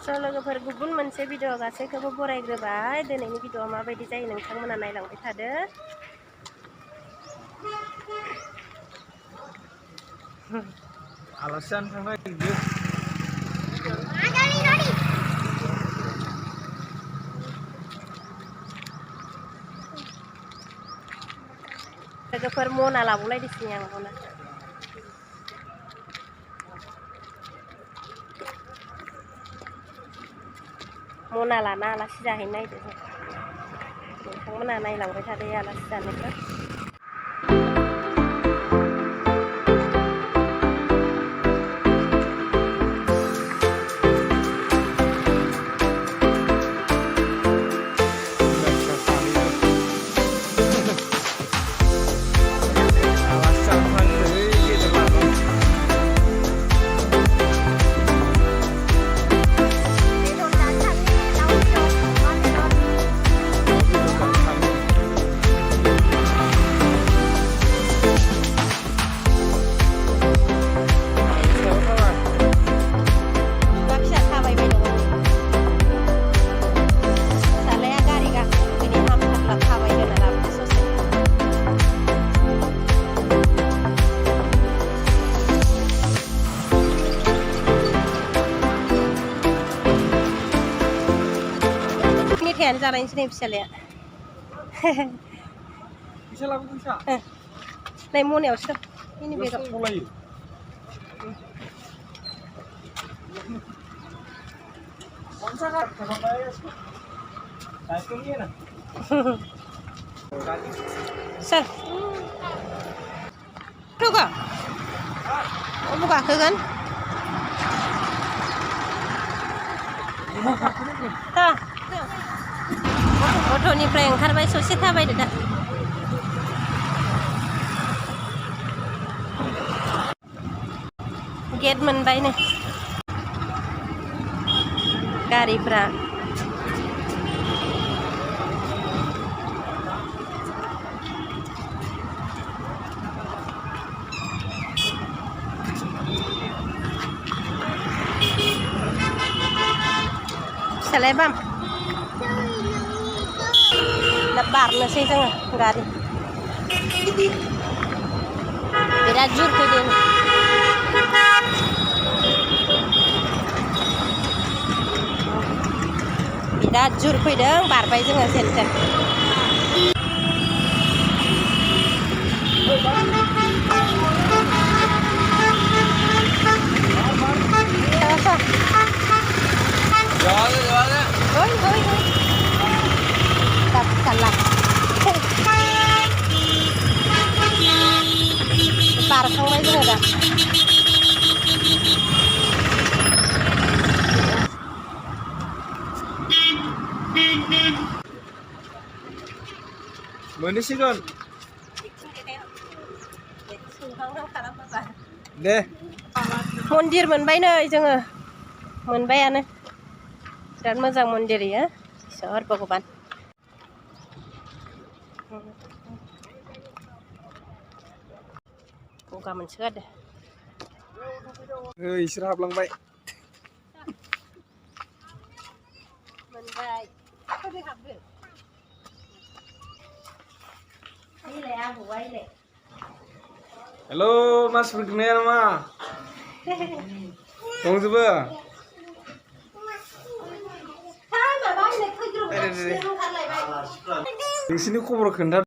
लोगोफोर गुबुन मोनसे भिडिअ गासैखौबो बरायग्रोबाय। दिनैनि भिडिअआ माबायदि जायो नोंथांमोना नायलांबाय थादो। आलासि जानो थांनो नागिरदों। लोगोफोर मना लाबोलायदोंसै आं मना। मना लाना आलासि जाहैनो नागिरदों जों। नोंथांमोना नायलांबाय थादो आलासि जानायखौ। मेथायानो जालायनोसै नै फिसालाया। फैसा लाबो फैसा। नै मनायावसो इनि बेगाव। सलायो। Sir. Coba. Buka kan? Tah. Gथ'निफ्राय ओंखारबाय ससे थाबायदो दा। गेट मोनबाय नै। गारिफ्रा फिसालाया बाम दा बारनोसै जोङो गारि। बिराद जुर फैदों। बिराद जुर फैदों बारबाय जोङो जेनथेन। Hoi. Tập kalah. Baरखांबाय जोङो दा। मोनहैसिगोन। दे। मन्दिर मोनबाय नै जोङो। मोनबायानो। बिराद मोजां मन्दिर इयो। इसोर भगबान। गगा मोनसोगारदो। इसोर हाबलांबाय। मोनबाय। बोरै हाबदो? इलाय आबौआ इलाय। हेलौ मानसिफोर गैया नामा? दंजोबो? नोंसिनि खबर खोन्था।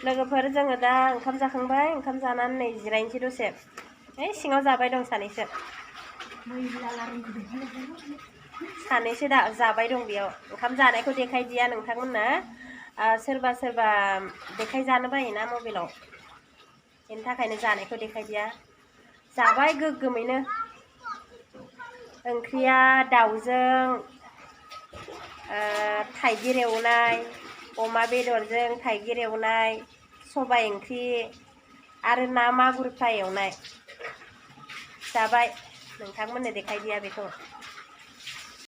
लोगोफोर जोङो दा ओंखाम जाखांबाय। ओंखाम जानानै नै जिरायनोसै दसे। सिङाव जाबाय दं सानैसो। सानैसो दा जाबाय दं बेयाव। ओंखाम जानायखौ देखायदिया नोंथांमोननो। सोरबा देखायजानो बायोना मबाइलाव। बेनि थाखायनो जानायखौ देखायदिया जाबाय गोग्गोमैनो ओंख्रिया दाउजों थाइगिर एवनाय अमा बेदरजों थाइगिर एवनाय सबाय ओंख्रि आरो ना मागुर फ्राय एवनाय जाबाय नोंथांमोननो देखायदिया बेखौ